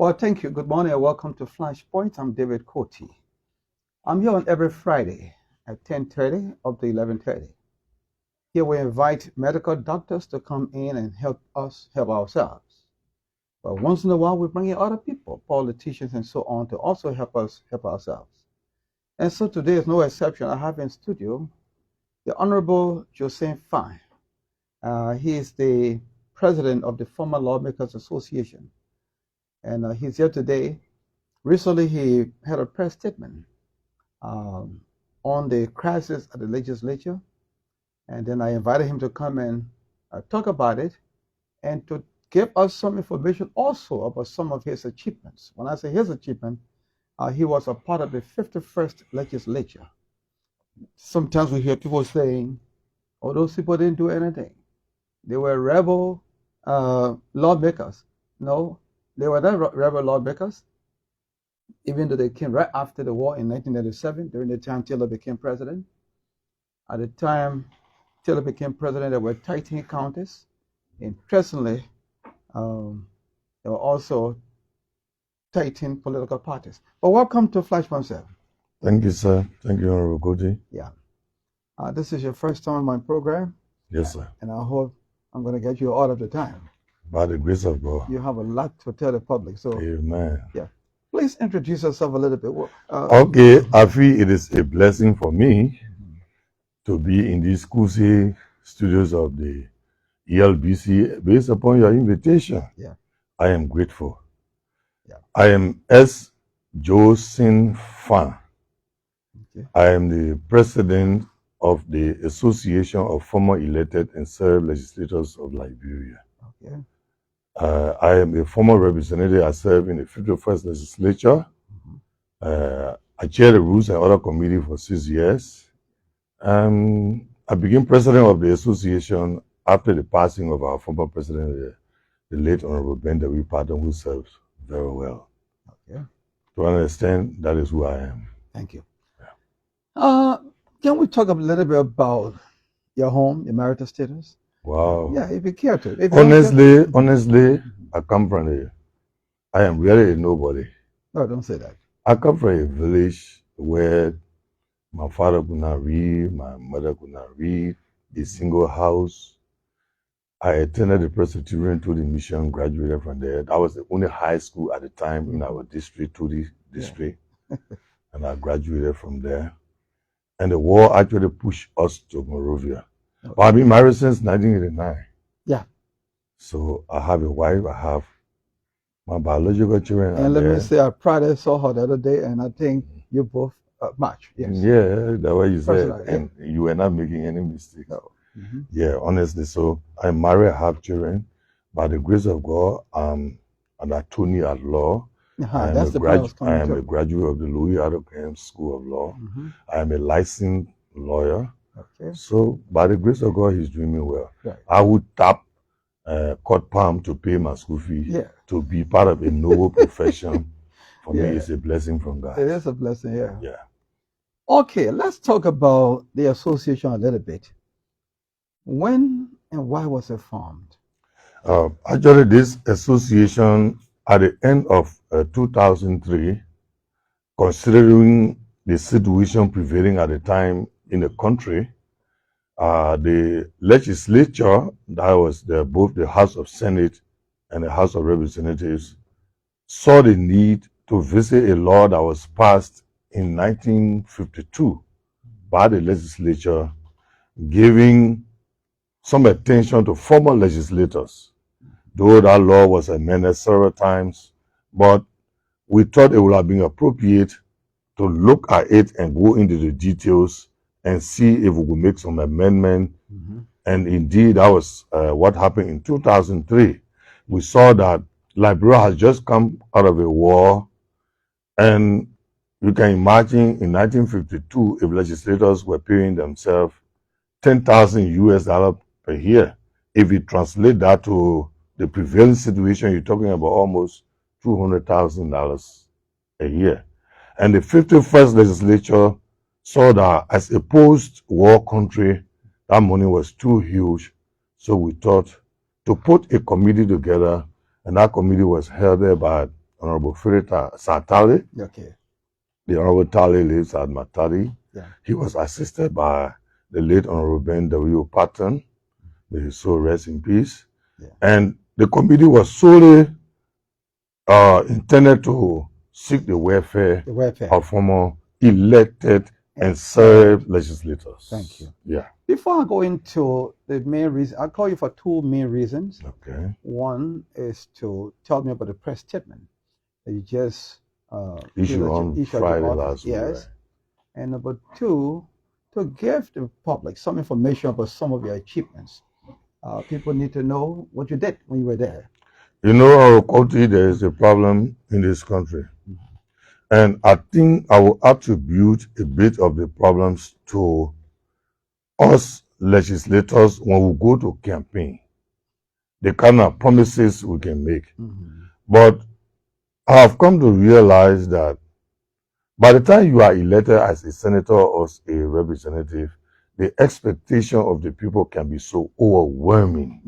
Well, thank you. Good morning and welcome to Flashpoint. I'm David Coty. I'm here on every Friday at 10:30 up to 11:30. Here we invite medical doctors to come in and help us help ourselves. But once in a while, we bring in other people, politicians and so on, to also help us help ourselves. And so today is no exception. I have in studio the Hon.Josen Fahn. He is the president of the Former Lawmakers Association. And he's here today. Recently, he had a press statement on the crisis at the legislature. And then I invited him to come and talk about it and to give us some information also about some of his achievements. When I say his achievement, he was a part of the 51st legislature. Sometimes we hear people saying, oh, those people didn't do anything. They were rebel lawmakers. No, they were not rebel lawmakers, even though they came right after the war in 1997, during the time Taylor became president. At the time Taylor became president, there were 13 counties. Interestingly, there were also 13 political parties. But welcome to Flashpoint 7. Thank you, sir. Thank you, Honorable Coty. Yeah. This is your first time on my program. Yes, sir. And I hope I'm going to get you all of the time. By the grace of God. You have a lot to tell the public. So, amen. Yeah. Please introduce yourself a little bit. Okay, I feel it is a blessing for me to be in these cozy studios of the ELBC based upon your invitation. Yeah. I am grateful. Yeah. I am Hon.Josen Fahn. Okay. I am the president of the Association of Former Elected and Served Legislators of Liberia. Okay. I am a former representative. I serve in the 51st legislature. I chair the Rules and Order Committee for 6 years. I became president of the association after the passing of our former president, the late Honorable Bendawi Patton, who served very well. Okay. To understand, that is who I am. Thank you. Yeah. Can we talk a little bit about your home, your marital status? Wow. Yeah, if you care to. Honestly, I come from I am really a nobody. No, don't say that. I come from a village where my father could not read, my mother could not read, a single house. I attended the Presbyterian to the mission, graduated from there. That was the only high school at the time in our district, to the district. Yeah. And I graduated from there. And the war actually pushed us to Monrovia. Okay. But I've been married since 1989. Yeah. So I have a wife, I have my biological children. And let me say, I probably saw her the other day, and I think you both match. Yes. Yeah, that's what you said. Yeah. And you were not making any mistakes. No. Yeah, honestly. So I'm married, I have children. By the grace of God, I'm an attorney at law. I am a graduate of the Louis Adokem School of Law. I am a licensed lawyer. Okay. So by the grace of God, he's doing me well. Right. I would tap court palm to pay my school fee. Yeah. To be part of a noble profession. For me, it's a blessing from God. It is a blessing, yeah. Yeah. Okay, let's talk about the association a little bit. When and why was it formed? Actually, this association, at the end of 2003, considering the situation prevailing at the time in the country, the legislature, that was both the House of Senate and the House of Representatives, saw the need to visit a law that was passed in 1952 by the legislature, giving some attention to former legislators, though that law was amended several times. But we thought it would have been appropriate to look at it and go into the details and see if we could make some amendment. And indeed, that was what happened in 2003. We saw that Liberia has just come out of a war, and you can imagine in 1952, if legislators were paying themselves $10,000 per year, if you translate that to the prevailing situation, you're talking about almost $200,000 a year. And the 51st legislature saw that as a post-war country, that money was too huge. So we thought to put a committee together, and that committee was headed by Honorable Firita Satali. Okay. The Honorable Tali lives at Matadi. Yeah. He was assisted by the late Honorable Ben W. Patton. May his soul rest in peace. Yeah. And the committee was solely intended to seek the welfare of former elected and served legislators. Thank you. Yeah. Before I go into the main reason, I'll call you for two main reasons. Okay. One is to tell me about the press statement that you just issued on Friday last week. Yes. Right. And number two, to give the public some information about some of your achievements. People need to know what you did when you were there. You know, our country, there is a problem in this country. And I think I will attribute a bit of the problems to us legislators when we go to campaign. The kind of promises we can make. But I have come to realize that by the time you are elected as a senator or a representative, the expectation of the people can be so overwhelming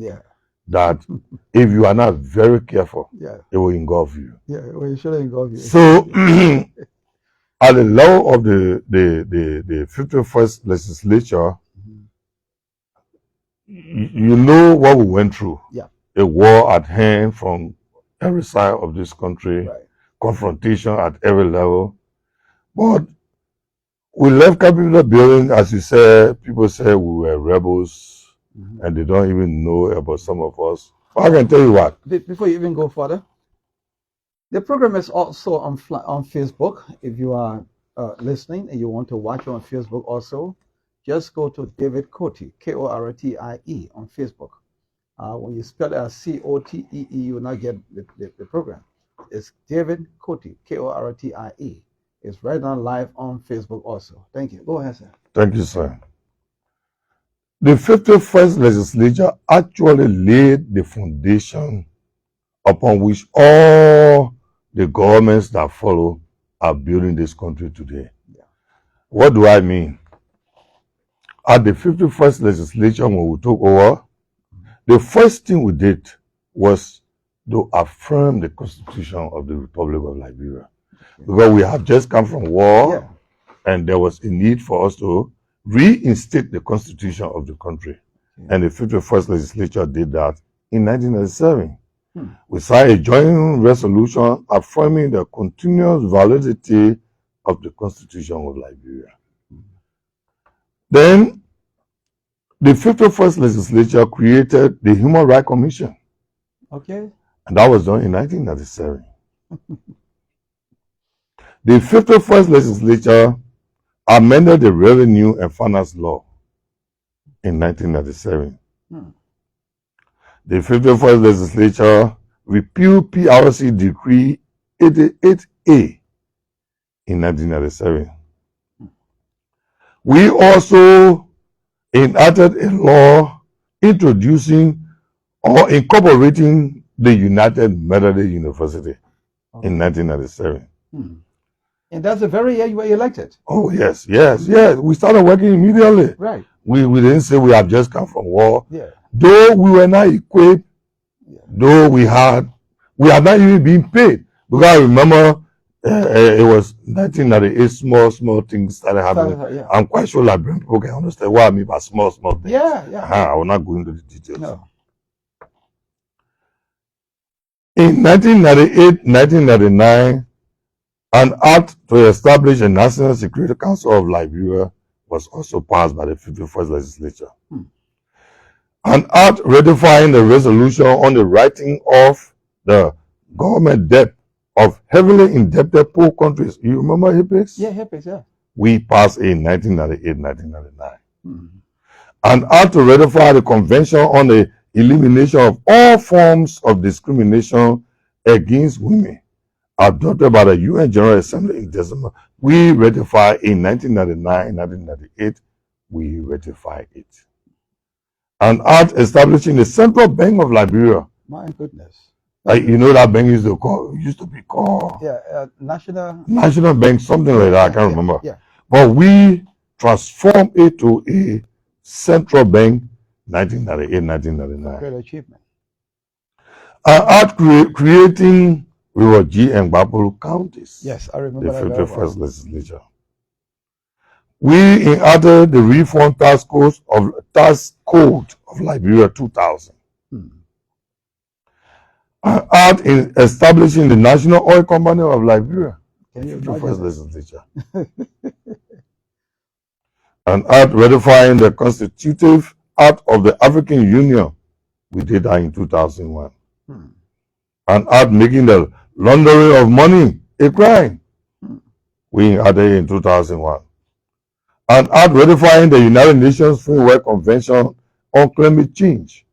that if you are not very careful, it will engulf you. Yeah, well, it should engulf you. So, at the level of the 51st legislature, you know what we went through. Yeah. A war at hand from every side of this country, confrontation at every level. But we left Capitol building, as you said, people said we were rebels, and they don't even know about some of us. But I can tell you what. Before you even go further, the program is also on Facebook. If you are listening and you want to watch it on Facebook also, just go to David Cotie, Kortie, on Facebook. When you spell it as Cotee, you will not get the program. It's David Cotie, Kortie. It's right now live on Facebook also. Thank you. Go ahead, sir. Thank you, sir. The 51st legislature actually laid the foundation upon which all the governments that follow are building this country today. Yeah. What do I mean? At the 51st legislature, when we took over, the first thing we did was to affirm the Constitution of the Republic of Liberia. Because we have just come from war, and there was a need for us to reinstate the Constitution of the country. And the 51st legislature did that in 1997. We signed a joint resolution affirming the continuous validity of the Constitution of Liberia. Then, the 51st legislature created the Human Rights Commission. Okay. And that was done in 1997. The 51st legislature amended the Revenue and Finance Law in 1997. The 51st legislature repealed PRC Decree 88A in 1997. We also enacted a law introducing or incorporating the United Methodist University in 1997. And that's the very year you were elected. Oh, yes. We started working immediately. Right. We didn't say we have just come from war. Yeah. Though we were not equipped, though we had not even been paid. Because I remember it was 1998, small things started happening. I'm quite sure Liberian people can understand what I mean by small things. Yeah. I will not go into the details. No. In 1998, 1999, an act to establish a National Security Council of Liberia was also passed by the 51st legislature. An act ratifying the resolution on the writing off the government debt of heavily indebted poor countries. You remember HIPEX? Yeah, HIPEX, yeah. We passed in 1998, 1999. An act to ratify the Convention on the Elimination of All Forms of Discrimination Against Women, adopted by the UN General Assembly in December. We ratified in 1999, 1998, we ratified it. An act establishing the Central Bank of Liberia. My goodness. You know that bank used to be called National Bank, something like that, I can't remember. Yeah. But we transformed it to a central bank 1998, 1999. Great achievement. An act creating We were G and Bapolu counties. Yes, I remember The that very 51st well. legislature. We enacted the Reform Tax Code of Liberia 2000. Art in establishing the National Oil Company of Liberia. Can you The 51st imagine? legislature. An act ratifying the Constitutive Act of the African Union. We did that in 2001. An act making the laundering of money a crime. We added in 2001. An act ratifying the United Nations Framework Convention on Climate Change.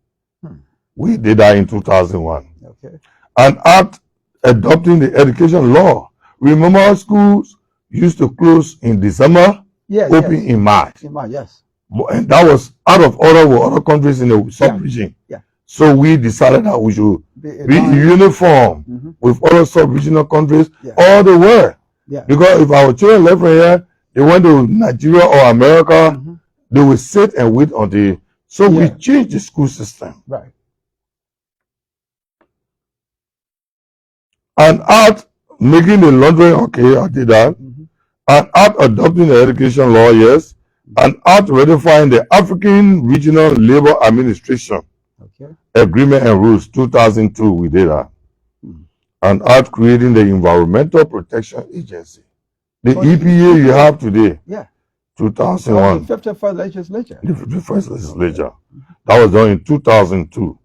We did that in 2001. Okay. An act adopting the education law. Remember our schools used to close in December, Yes, open yes. in March. In March, yes. And that was out of order with other countries in the sub-region. Yeah. So we decided that we should be in uniform with other sub-regional countries all the way. Yeah. Because if our children left from here, they went to Nigeria or America, they will sit and wait until. So we changed the school system. Right. An act making the laundering, okay, I did that. An act adopting the education law, yes. An act ratifying the African Regional Labor Administration Agreement and Rules 2002, we did that. An act creating the Environmental Protection Agency. The EPA you have today. Yeah. 2001. The 51st legislature. The 51st legislature. That was done in 2002.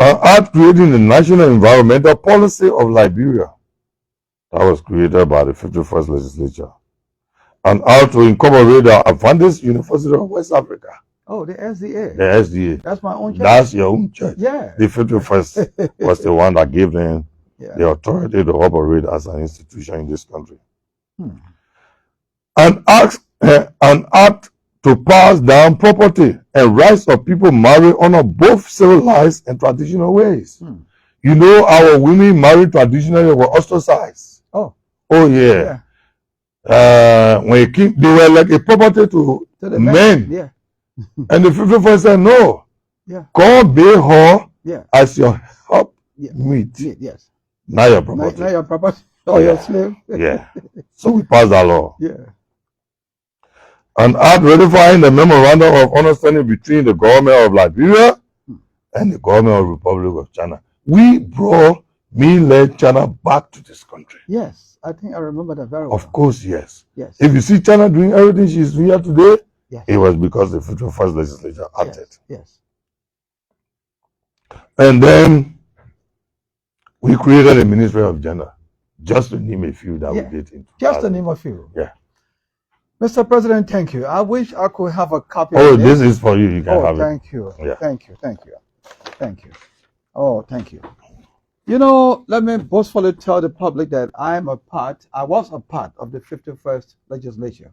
An act creating the National Environmental Policy of Liberia. That was created by the 51st legislature. An act to incorporate the Adventist University of West Africa. Oh, the SDA. The SDA. That's my own church. That's your own church. Yeah. The 51st was the one that gave them the authority to operate as an institution in this country. An act to pass down property and rights of people married under both civilized and traditional ways. You know, our women married traditionally were ostracized. Oh. Oh, yeah. When they were like a property to the men. Yeah. And the 51st said, no. Yeah. God made her as your help meet. Yes. Not your property. Not your property. Or your slave. Yeah. So we passed that law. Yeah. An act ratifying the memorandum of understanding between the government of Liberia and the government of the Republic of China. We brought mainland China back to this country. Yes, I think I remember that very well. Of course, yes. Yes. If you see China doing everything she's doing here today, it was because the 51st legislature acted. Yes. And then we created a Ministry of Gender, just to name a few that we did. Just to name a few. Yeah. Mr. President, thank you. I wish I could have a copy of this. This is for you. You can have thank it. You. Yeah. Thank you. Thank you. Thank you. Oh, thank you. You know, let me boastfully tell the public that I was a part of the 51st legislature.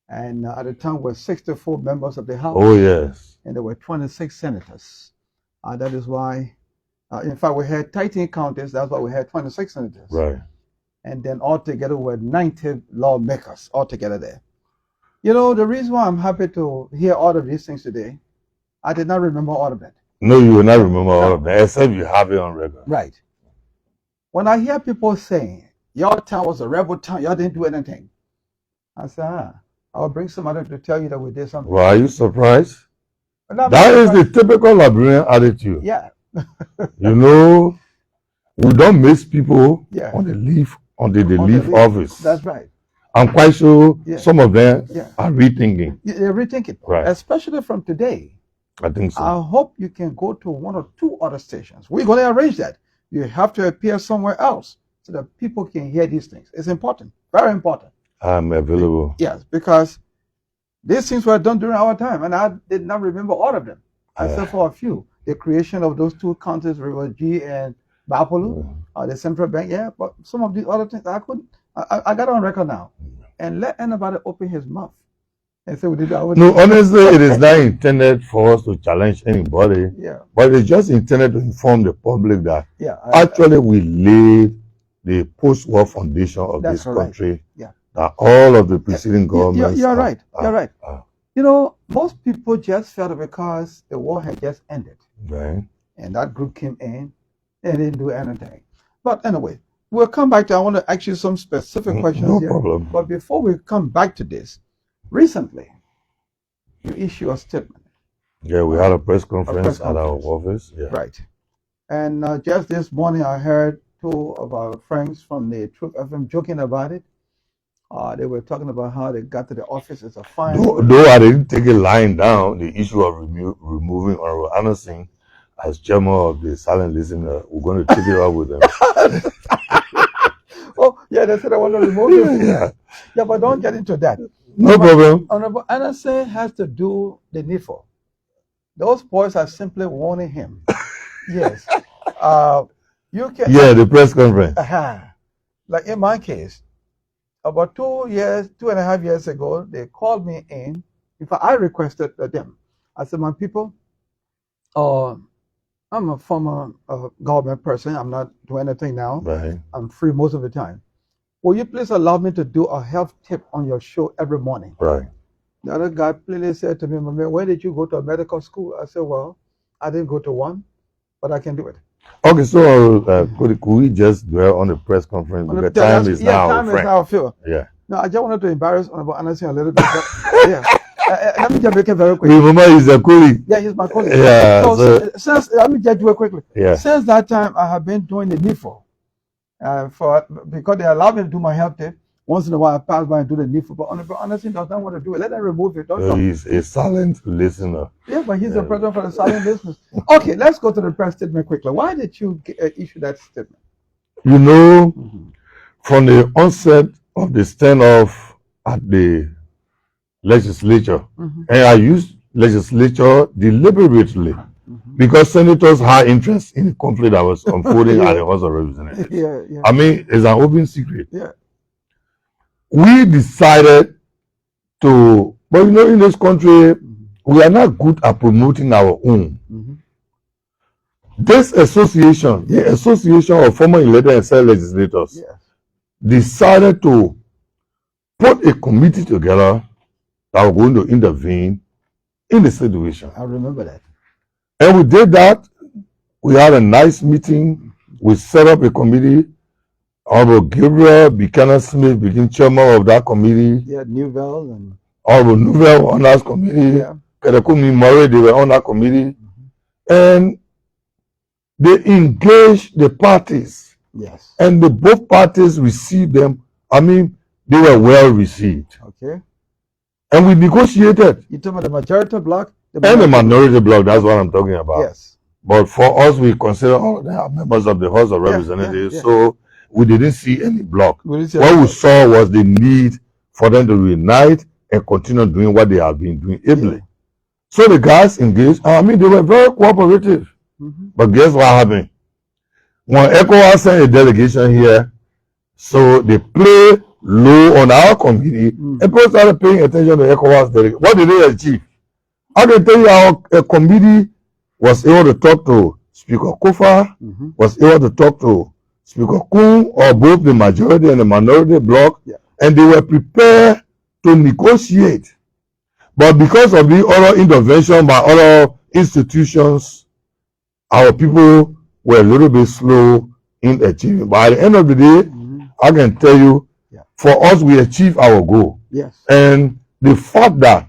And at the time, were 64 members of the House. Oh, yes. And there were 26 senators. That is why, in fact, we had 13 counties. That's why we had 26 senators. Right. And then altogether were 90 lawmakers altogether there. You know, the reason why I'm happy to hear all of these things today, I did not remember all of it. No, you will not remember all of that, except you have it on record. Right. When I hear people saying, your town was a rebel town, y'all didn't do anything, I say, I'll bring somebody to tell you that we did something. Well, are you surprised? That is the typical Liberian attitude. Yeah. You know, we don't miss people on the leave office. That's right. I'm quite sure some of them are rethinking. They're rethinking. Right. Especially from today. I think so. I hope you can go to one or two other stations. We're going to arrange that. You have to appear somewhere else so that people can hear these things. It's important. Very important. I'm available. Yes, because these things were done during our time, and I did not remember all of them, except for a few. The creation of those two counties, River G and Bapolu, the central bank, but some of these other things I couldn't. I got on record now, and let anybody open his mouth and say we did that. No, honestly, it is not intended for us to challenge anybody. Yeah. But it's just intended to inform the public that actually we laid the post-war foundation of this country. Yeah. That all of the preceding governments. You're right. You're right. You know, most people just felt because the war had just ended. Right. And that group came in and didn't do anything. But anyway, we'll come back to, I want to ask you some specific questions No here. problem. But before we come back to this, recently, you issue a statement. Yeah, we had a press conference at our conference. office. Yeah. Right. And just this morning, I heard two of our friends from the Truth FM joking about it. They were talking about how they got to the office. It's a fine. Though I didn't take a line down, the issue of removing Honorable Anderson as chairman of the silent listener, we're going to take it up with them. Oh, yeah, they said I want to remove him. Yeah. Yeah, but don't get into that. No problem. Honorable Anderson has to do the needful. Those boys are simply warning him. Yes. You can. Yeah, the press conference. Like in my case, about 2.5 years ago, they called me in. In fact, I requested them. I said, my people, I'm a former government person. I'm not doing anything now. Right. I'm free most of the time. Will you please allow me to do a health tip on your show every morning? Right. The other guy plainly said to me, where did you go to a medical school? I said, well, I didn't go to one, but I can do it. Okay, so could we just dwell on the press conference? Because time is now time is now filled. Yeah. No, I just wanted to embarrass Honorable Anderson a little bit. But, yeah. Let me just make it very quick. Remember, he's a colleague. Yeah, he's my colleague. Yeah. So since, let me just do it quickly. Yeah. Since that time, I have been doing the needful. Because they allow me to do my health tip. Once in a while, I pass by and do the needful. But Honorable Anderson does not want to do it. Let them remove it. He's a silent listener. Yeah, but he's the president for the silent business. Okay, let's go to the press statement quickly. Why did you issue that statement? You know, from the onset of the standoff at the legislature, and I used legislature deliberately because senators had interest in the conflict that was unfolding at the House of Representatives. Yeah. I mean, it's an open secret. Yeah. We decided to, but you know, in this country, we are not good at promoting our own. This association, the Association of Former Elected and Select Legislators, decided to put a committee together that was going to intervene in the situation. I remember that. And we did that. We had a nice meeting. We set up a committee. Honorable Gabriel Buchanan Smith became chairman of that committee. Yeah, Newville and Honorable Newville on that committee. Yeah. Kedekumi Murray, they were on that committee. And they engaged the parties. Yes. And both parties received them. I mean, they were well received. Okay. And we negotiated. You talking about the majority bloc? And the minority bloc, that's what I'm talking about. Yes. But for us, we consider all of them are members of the House of Representatives. So we didn't see any bloc. What we saw was the need for them to reunite and continue doing what they have been doing ably. So the guys engaged. I mean, they were very cooperative. But guess what happened? When ECOWAS sent a delegation here, so they play low on our committee, and people started paying attention to ECOWAS delegation. What did they achieve? I can tell you our committee was able to talk to Speaker Kofa, was able to talk to Speaker Kun, or both the majority and the minority bloc, and they were prepared to negotiate. But because of the other intervention by other institutions, our people were a little bit slow in achieving. But at the end of the day, I can tell you, for us, we achieved our goal. Yes. And the fact that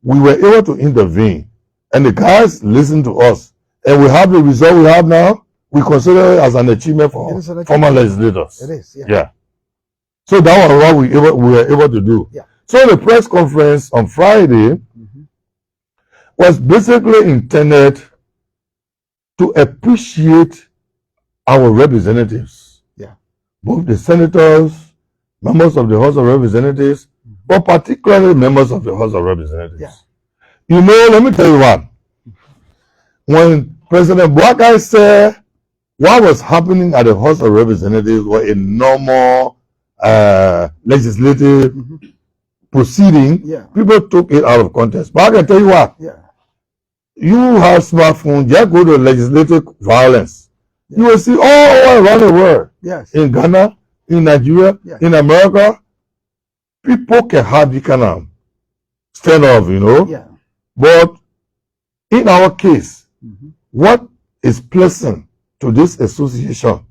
we were able to intervene, and the guys listened to us, and we have the result we have now, we consider it as an achievement for former legislators. It is, yeah. So that was what we were able to do. Yeah. So the press conference on Friday was basically intended to appreciate our representatives. Yeah. Both the senators, members of the House of Representatives, but particularly members of the House of Representatives. Yeah. You know, let me tell you what. When President Boakai said what was happening at the House of Representatives was a normal legislative proceeding, people took it out of context. But I can tell you what. You have smartphone, just go to legislative violence. You will see all around the world. Yes. In Ghana, in Nigeria, in America, people can have the kind of stand off, you know. Yeah. But in our case, what is pleasant to this association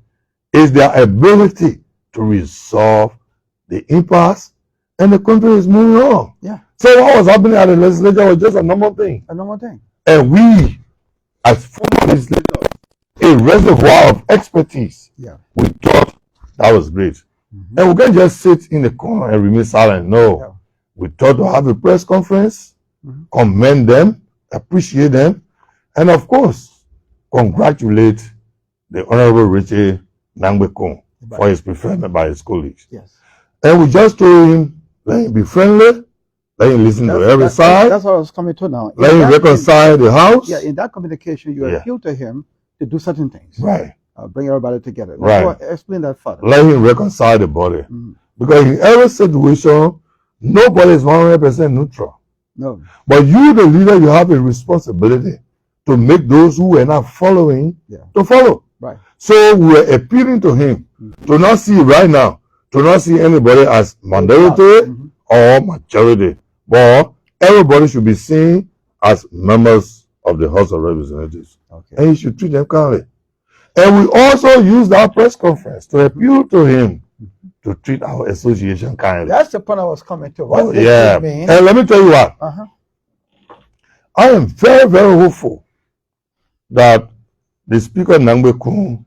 It's their ability to resolve the impasse, and the country is moving on. Yeah. So what was happening at the legislature was just a normal thing. A normal thing. And we, as former legislators, a reservoir of expertise, Yeah. we thought that was great. And we can't just sit in the corner and remain silent. No. Yeah. We thought to have a press conference, commend them, appreciate them, and of course, congratulate the Honorable Richie Nangbekong for his preferment by his colleagues. Yes. And we just told him, let him be friendly, let him listen to every side, That's what I was coming to now. let him reconcile the house. Yeah, in that communication, you appeal to him to do certain things. Right. Bring everybody together. Right. Explain that further. Let him reconcile the body. Because in every situation, nobody is 100% neutral. No. But you, the leader, you have a responsibility to make those who are not following to follow. Right. So we are appealing to him to not see right now, to not see anybody as minority or majority, but everybody should be seen as members of the House of Representatives. Okay. And he should treat them kindly. And we also use that press conference to appeal to him to treat our association kindly. That's the point I was coming to. What does it mean? And let me tell you what. I am very, very hopeful that the Speaker Nangbekong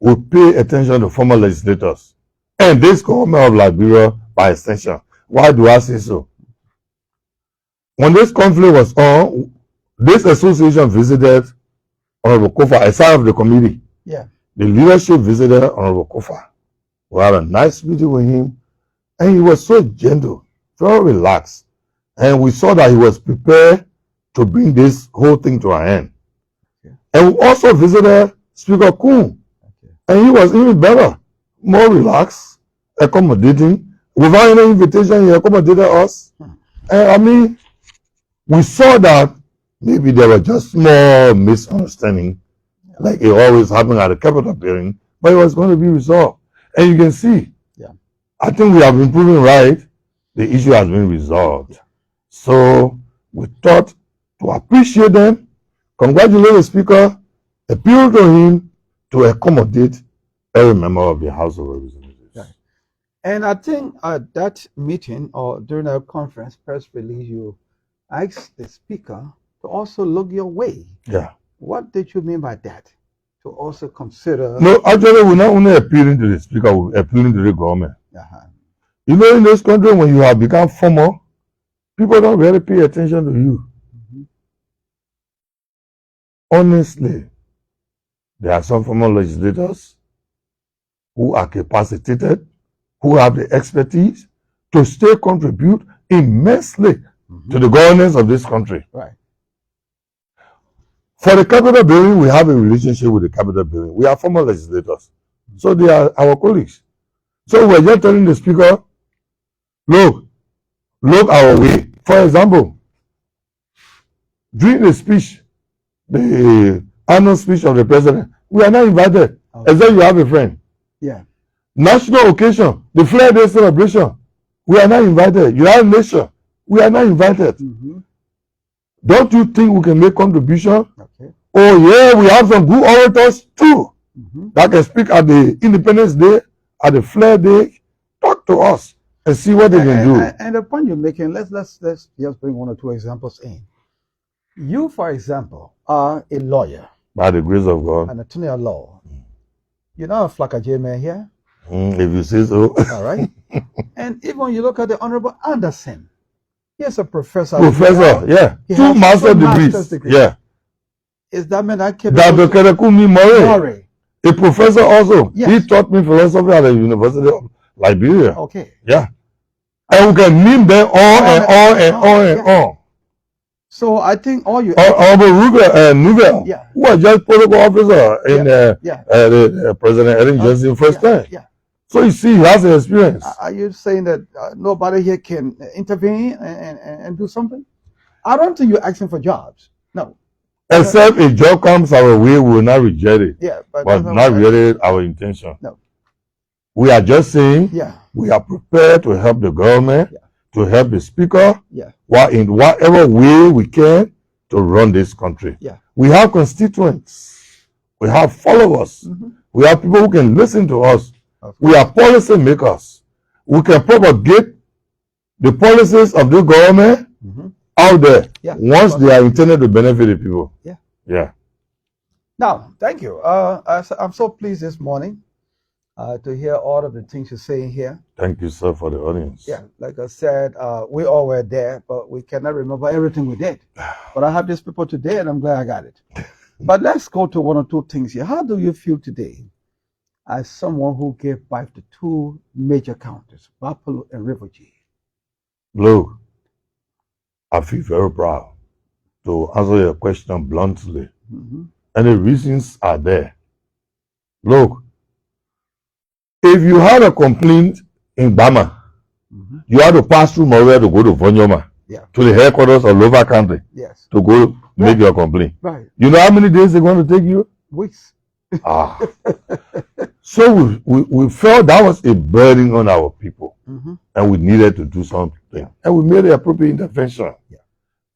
will pay attention to former legislators and this government of Liberia by extension. Why do I say so? When this conflict was on, this association visited Honorable Kofa as part of the committee. Yeah. The leadership visited Honorable Kofa. We had a nice meeting with him, and he was so gentle, very relaxed. And we saw that he was prepared to bring this whole thing to an end. Okay. And we also visited Speaker Kun, and he was even better, more relaxed, accommodating. Without any invitation, he accommodated us. And I mean, we saw that maybe there were just small misunderstanding, like it always happened at the Capitol building, but it was going to be resolved. And you can see, I think we have been proven right. The issue has been resolved. So we thought to appreciate them, congratulate the Speaker, appeal to him to accommodate every member of the House of Representatives. Right. And I think at that meeting or during our conference, press release, you asked the Speaker to also look your way. Yeah. What did you mean by that? To also consider... No, actually, we're not only appealing to the Speaker, we're appealing to the government. You know, in this country, when you have become formal, people don't really pay attention to you. Honestly, there are some former legislators who are capacitated, who have the expertise to still contribute immensely to the governance of this country. Right. For the Capitol building, we have a relationship with the Capitol building. We are former legislators. So they are our colleagues. So we're just telling the Speaker, look our way. For example, during the speech, the annual speech of the President, we are not invited, except you have a friend. Yeah. National occasion, the Flag Day celebration, we are not invited. United Nations, we are not invited. Don't you think we can make contribution? Okay. Oh yeah, we have some good orators too that can speak at the Independence Day, at the Flag Day, talk to us and see what they can do. And the point you're making, let's just bring one or two examples in. You, for example, are a lawyer. By the grace of God. An attorney at law. You're not a Flakaje man here. If you say so. All right. And even when you look at the Honorable Anderson, he's a professor. Professor, yeah. Two master's degrees. Yeah. Is that man that Dr. Kerekumi Murray, a professor also. Yes. He taught me philosophy at the University of Liberia. Okay. Yeah. And we can name them on. So I think all you... Nouvel, who was just protocol officer in the President Hon.Josen first time. Yeah. So you see, he has the experience. Are you saying that nobody here can intervene and do something? I don't think you're asking for jobs. No. Except a job comes our way, we will not reject it. Yeah, but not really our intention. No. We are just saying we are prepared to help the government, to help the Speaker, in whatever way we can to run this country. Yeah. We have constituents We have followers. We have people who can listen to us. We are policy makers. We can propagate the policies of the government out there once they are intended to benefit the people. Yeah. Now, thank you. I'm so pleased this morning to hear all of the things you're saying here. Thank you, sir, for the audience. Yeah, like I said, we all were there, but we cannot remember everything we did. But I have these people today, and I'm glad I got it. But let's go to one or two things here. How do you feel today as someone who gave birth to two major counties, Buffalo and River G? Look, I feel very proud to answer your question bluntly. And the reasons are there. Look, if you had a complaint in Bama, you had to pass through Moria to go to Vonyoma, to the headquarters of Lover County, to go make your complaint. You know how many days they're going to take you? Weeks. So we felt that was a burden on our people, and we needed to do something. And we made the appropriate intervention.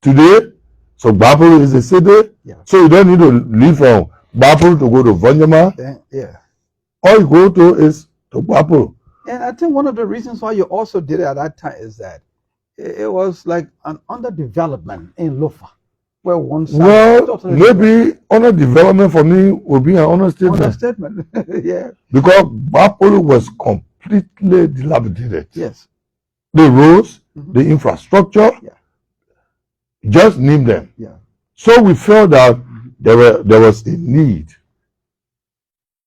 Today, so Buffalo is a city, so you don't need to leave from Buffalo to go to Vonyoma. All you go to is to Buffalo. And I think one of the reasons why you also did it at that time is that it was like an underdevelopment in Lofa. Where one side well, totally maybe underdevelopment for me would be an understatement. Understatement. Yeah. Because Buffalo was completely dilapidated. Yes. The roads, the infrastructure, just name them. So we felt that there was a need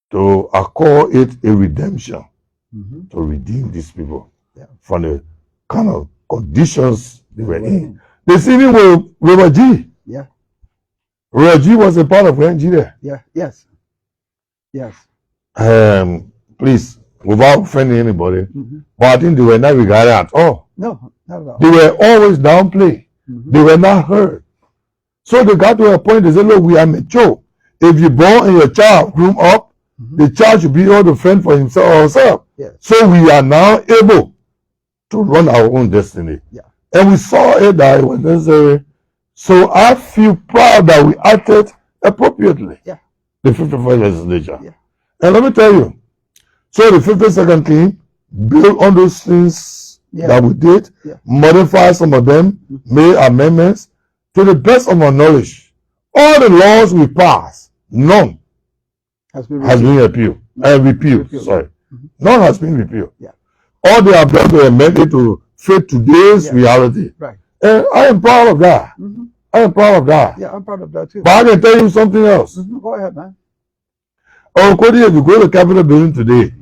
to call it a redemption, to redeem these people from the kind of conditions they were in. The city with River G. River G was a part of Nigeria. Yes. Please, without offending anybody, but I think they were not regarded at all. No, not at all. They were always downplayed. They were not heard. So they got to a point, they said, look, we are mature. If you born and your child grew up, the child should be able to fend for himself or herself. So we are now able to run our own destiny. And we saw it that it was necessary. So I feel proud that we acted appropriately. The 51st legislature. And let me tell you, so the 52nd team built on those things that we did, modify some of them, made amendments. To the best of my knowledge, all the laws we passed, none has been repealed. Sorry. None has been repealed. All they have done to amend it to fit today's reality. And I am proud of that. I am proud of that. Yeah, I'm proud of that too. But I can tell you something else. Go ahead, man. Oh, Cody, if you go to the Capitol building today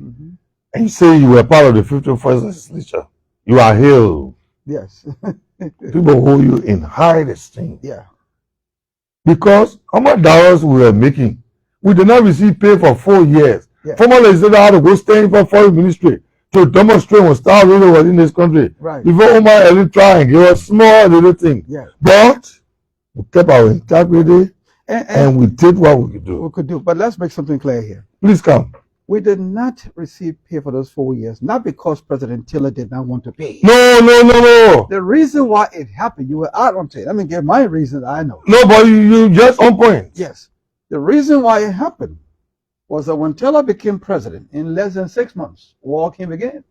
and you say you were part of the 51st legislature, you are hailed. Yes. People hold you in high esteem. Because how much dollars we were making, we did not receive pay for 4 years. Former legislator had to go stand for foreign ministry to demonstrate when Star Radio was in this country. Before Omar Ali tried and gave us small little thing. But we kept our integrity and we did what we could do. But let's make something clear here. Please come. We did not receive pay for those 4 years, not because President Taylor did not want to pay. No. The reason why it happened, you were out on it. Let me give my reason. I know. No, but you just on point. Yes. The reason why it happened was that when Taylor became president, in less than 6 months, war came again.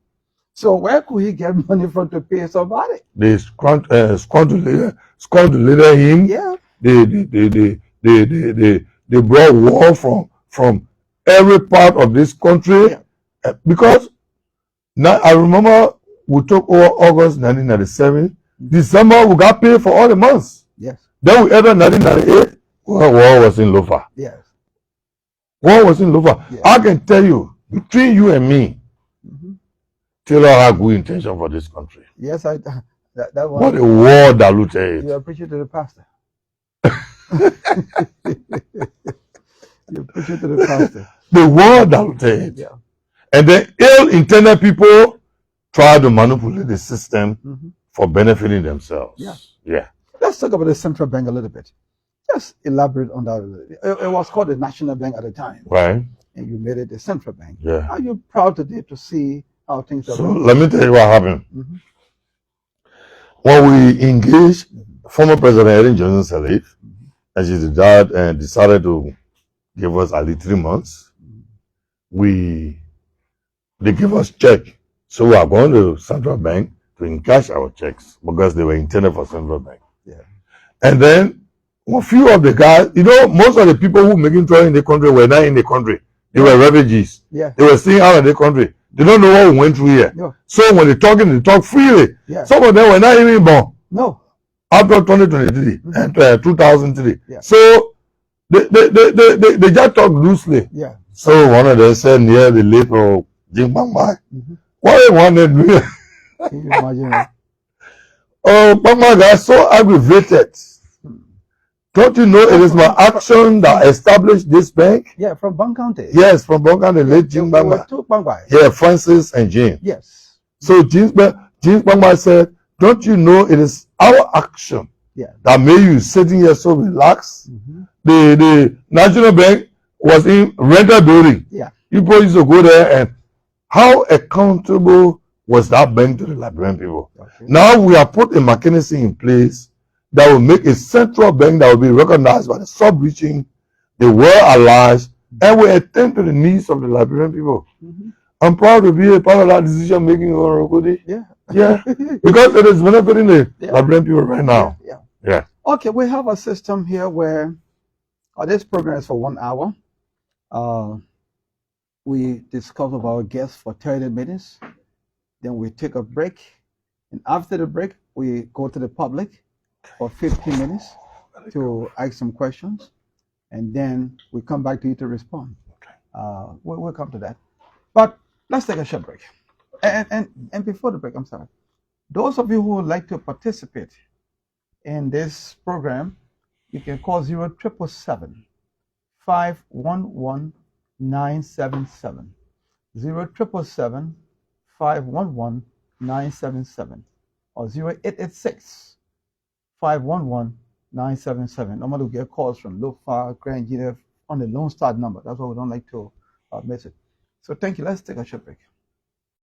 So where could he get money from to pay somebody? They squandered him. They brought war from every part of this country. Because now I remember we took over August 1997. December we got paid for all the months. Then we entered 1998. War was in Lofa. War was in Lofa. I can tell you, between you and me, Taylor had good intention for this country. Yes, that one. But the war diluted it. You appreciate the pastor. You appreciate the pastor. The war diluted it. And then ill-intended people try to manipulate the system for benefiting themselves. Let's talk about the central bank a little bit. Just elaborate on that a little bit. It was called the National Bank at the time. And you made it the central bank. Are you proud today to see how things are going? Let me tell you what happened. When we engaged former President Hon.Josen Fahn President, and she decided to gave us at least 3 months. They gave us check. So we are going to central bank to encash our checks because they were intended for central bank. Yeah. And then a few of the guys, most of the people who making trouble in the country were not in the country. They were refugees. Yeah. They were staying out of the country. They don't know what we went through here. No. So when they talk freely. Yeah. Some of them were not even born. No. After 2023 and 2003. Yeah. So they just talk loosely. Yeah. So one of them said near the late of Jimbangbai. What they wanted to do? Can you imagine that? Oh, Bangba got so aggravated. Don't you know it is my action that established this bank? Yeah, from Bang County. Yes, from Bang County, late There Jim were Bangba. two Bangbais. Yeah, Francis and Jim. Yes. So Jim Bangba said, don't you know it is our action that made you sitting here so relaxed? The National Bank was in rental building. Yeah. People used to go there, and how accountable was that bank to the Liberian people? Okay. Now we have put a mechanism in place that will make a central bank that will be recognized by the sub-region, the world at large, and will attend to the needs of the Liberian people. I'm proud to be a part of that decision making, Honorable. Yeah. Yeah, because it is benefiting the Liberian people right now. Yeah. Okay, we have a system here where this program is for 1 hour. We discuss with our guests for 30 minutes. Then we take a break. And after the break, we go to the public for 15 minutes to ask some questions. And then we come back to you to respond. We'll come to that. But let's take a short break. And before the break, I'm sorry. Those of you who would like to participate in this program, you can call 0777 511 977. 0777 511 977 or 0886 511 977. Normally we get calls from Lofa, Grand Engineer on the Lone Star number. That's why we don't like to miss it. So thank you. Let's take a short break.